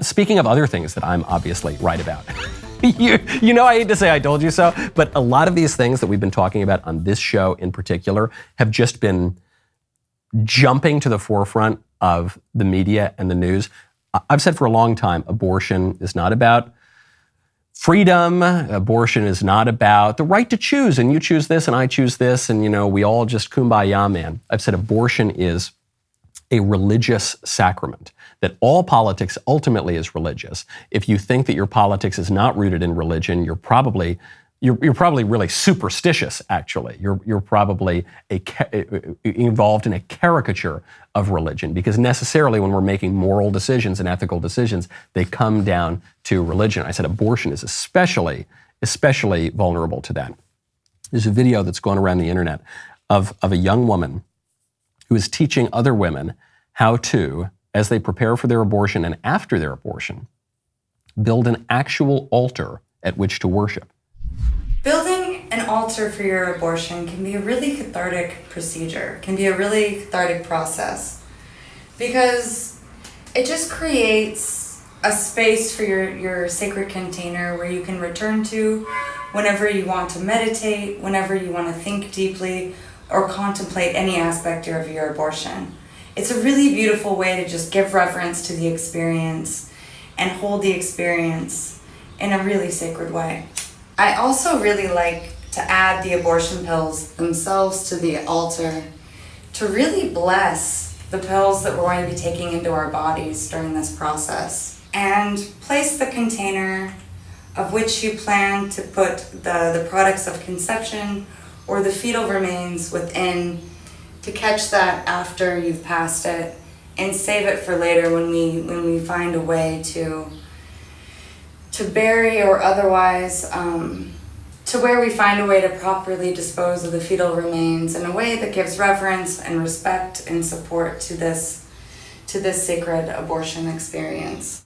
Speaking of other things that I'm obviously right about, you know I hate to say I told you so, but a lot of these things that we've been talking about on this show in particular have just been jumping to the forefront of the media and the news. I've said for a long time, abortion is not about freedom. Abortion is not about the right to choose, and you choose this and I choose this, and we all just kumbaya, man. I've said abortion is a religious sacrament, that all politics ultimately is religious. If you think that your politics is not rooted in religion, you're probably really superstitious, actually. You're probably involved in a caricature of religion, because necessarily when we're making moral decisions and ethical decisions, they come down to religion. I said abortion is especially vulnerable to that. There's a video that's going around the internet of a young woman who is teaching other women how to, as they prepare for their abortion and after their abortion, build an actual altar at which to worship. Building an altar for your abortion can be a really cathartic procedure, can be a really cathartic process, because it just creates a space for your sacred container where you can return to whenever you want to meditate, whenever you want to think deeply, or contemplate any aspect of your abortion. It's a really beautiful way to just give reverence to the experience and hold the experience in a really sacred way. I also really like to add the abortion pills themselves to the altar to really bless the pills that we're going to be taking into our bodies during this process, and place the container of which you plan to put the products of conception or the fetal remains within, to catch that after you've passed it and save it for later when we find a way to bury, or otherwise to where we find a way to properly dispose of the fetal remains in a way that gives reverence and respect and support to this sacred abortion experience.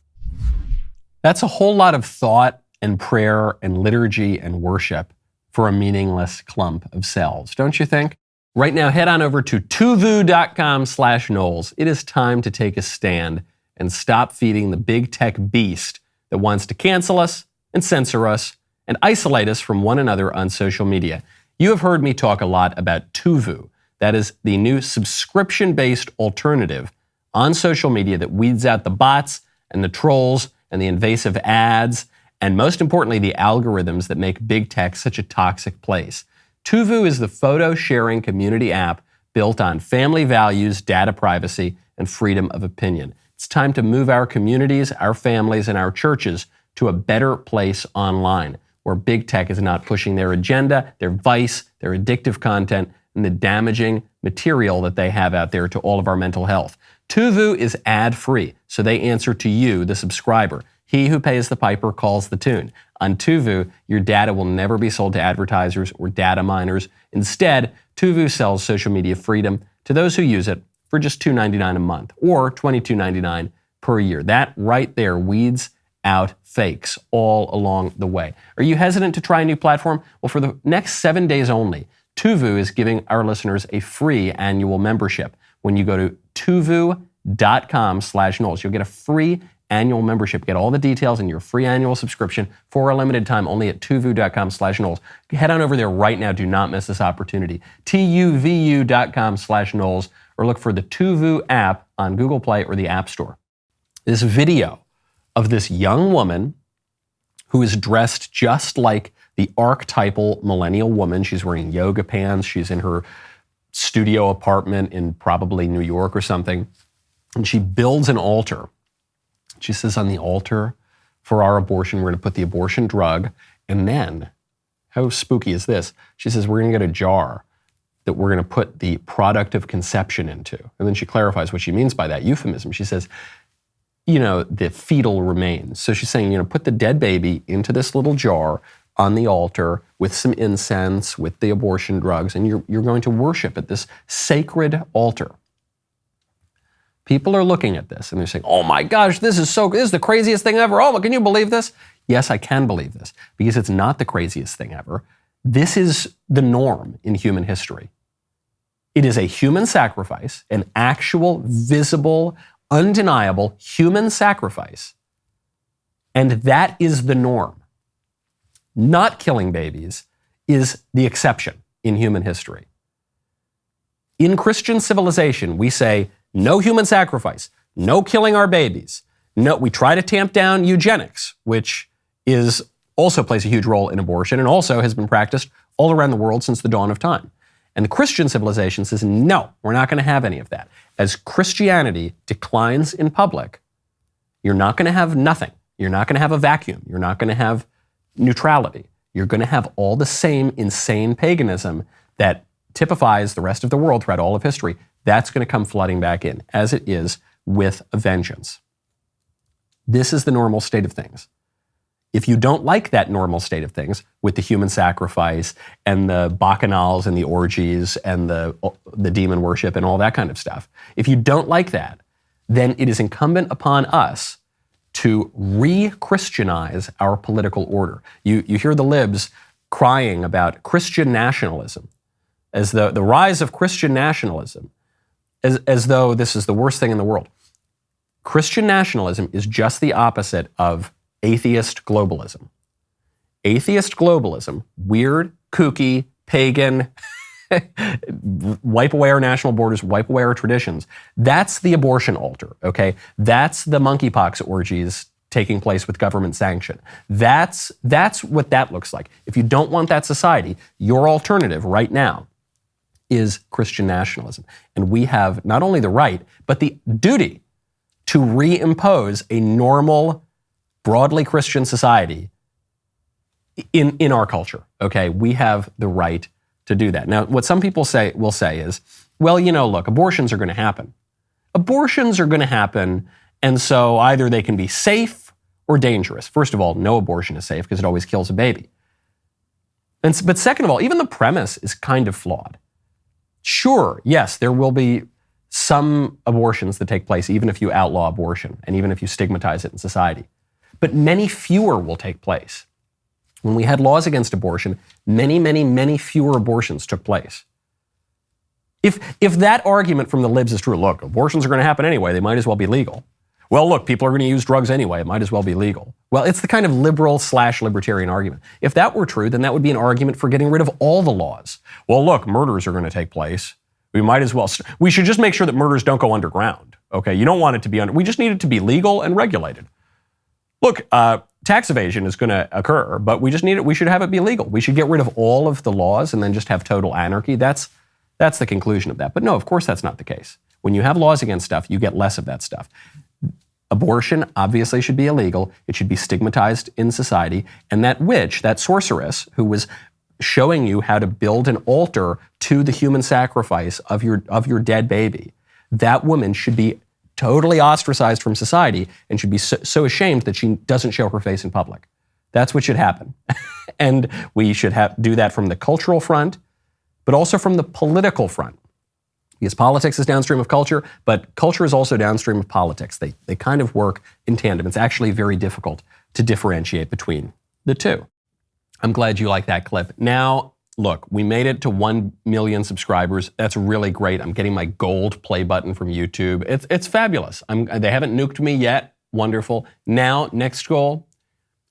That's a whole lot of thought and prayer and liturgy and worship for a meaningless clump of cells, don't you think? Right now, head on over to tuvu.com/Knowles. It is time to take a stand and stop feeding the big tech beast that wants to cancel us and censor us and isolate us from one another on social media. You have heard me talk a lot about Tuvu. That is the new subscription-based alternative on social media that weeds out the bots and the trolls and the invasive ads, and most importantly, the algorithms that make big tech such a toxic place. Tuvu is the photo-sharing community app built on family values, data privacy, and freedom of opinion. It's time to move our communities, our families, and our churches to a better place online, where big tech is not pushing their agenda, their vice, their addictive content, and the damaging material that they have out there to all of our mental health. Tuvu is ad-free, so they answer to you, the subscriber. He who pays the piper calls the tune. On Tuvu, your data will never be sold to advertisers or data miners. Instead, Tuvu sells social media freedom to those who use it for just $2.99 a month or $22.99 per year. That right there weeds out fakes all along the way. Are you hesitant to try a new platform? Well, for the next 7 days only, Tuvu is giving our listeners a free annual membership. When you go to tuvu.com/Knowles, you'll get a free annual membership. Get all the details in your free annual subscription for a limited time only at tuvu.com/Knowles. Head on over there right now. Do not miss this opportunity. tuvu.com/Knowles, or look for the Tuvu app on Google Play or the App Store. This video of this young woman who is dressed just like the archetypal millennial woman. She's wearing yoga pants. She's in her studio apartment in probably New York or something. And she builds an altar. She says, on the altar for our abortion, we're going to put the abortion drug. And then, how spooky is this? She says, we're going to get a jar that we're going to put the product of conception into. And then she clarifies what she means by that euphemism. She says, the fetal remains. So she's saying, put the dead baby into this little jar on the altar with some incense, with the abortion drugs, and you're going to worship at this sacred altar. People are looking at this and they're saying, oh my gosh, this is the craziest thing ever. Oh, can you believe this? Yes, I can believe this, because it's not the craziest thing ever. This is the norm in human history. It is a human sacrifice, an actual, visible, undeniable human sacrifice And that is the norm. Not killing babies is the exception in human history. In Christian civilization, we say, no human sacrifice, no killing our babies. No, we try to tamp down eugenics, which also plays a huge role in abortion and also has been practiced all around the world since the dawn of time. And the Christian civilization says, no, we're not going to have any of that. As Christianity declines in public, you're not going to have nothing. You're not going to have a vacuum. You're not going to have neutrality. You're going to have all the same insane paganism that typifies the rest of the world throughout all of history. That's going to come flooding back in, as it is with a vengeance. This is the normal state of things. If you don't like that normal state of things with the human sacrifice and the bacchanals and the orgies and the demon worship and all that kind of stuff, if you don't like that, then it is incumbent upon us to re-Christianize our political order. You hear the libs crying about Christian nationalism, as the rise of Christian nationalism, as though this is the worst thing in the world. Christian nationalism is just the opposite of atheist globalism. Atheist globalism, weird, kooky, pagan, wipe away our national borders, wipe away our traditions. That's the abortion altar, okay? That's the monkeypox orgies taking place with government sanction. That's what that looks like. If you don't want that society, your alternative right now is Christian nationalism. And we have not only the right, but the duty to reimpose a normal, broadly Christian society in our culture, okay? We have the right to do that. Now, what some people will say is, well, look, abortions are going to happen. Abortions are going to happen, and so either they can be safe or dangerous. First of all, no abortion is safe because it always kills a baby. But second of all, even the premise is kind of flawed. Sure, yes, there will be some abortions that take place even if you outlaw abortion and even if you stigmatize it in society. But many fewer will take place. When we had laws against abortion, many, many, many fewer abortions took place. If that argument from the libs is true, look, abortions are going to happen anyway, they might as well be legal. Well, look, people are going to use drugs anyway, it might as well be legal. Well, it's the kind of liberal/libertarian argument. If that were true, then that would be an argument for getting rid of all the laws. Well, look, murders are going to take place. We should just make sure that murders don't go underground. Okay, you don't want it to be we just need it to be legal and regulated. Look, tax evasion is going to occur, but we should have it be legal. We should get rid of all of the laws and then just have total anarchy. That's the conclusion of that. But no, of course that's not the case. When you have laws against stuff, you get less of that stuff. Abortion obviously should be illegal. It should be stigmatized in society. And that witch, that sorceress who was showing you how to build an altar to the human sacrifice of your dead baby, that woman should be totally ostracized from society and should be so ashamed that she doesn't show her face in public. That's what should happen. And we should do that from the cultural front, but also from the political front. Because politics is downstream of culture, but culture is also downstream of politics. They kind of work in tandem. It's actually very difficult to differentiate between the two. I'm glad you like that clip. Now, look, we made it to 1 million subscribers. That's really great. I'm getting my gold play button from YouTube. It's fabulous. They haven't nuked me yet. Wonderful. Now, next goal,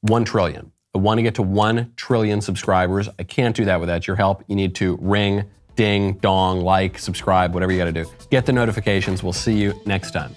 1 trillion. I want to get to 1 trillion subscribers. I can't do that without your help. You need to ring, ding, dong, like, subscribe, whatever you got to do. Get the notifications. We'll see you next time.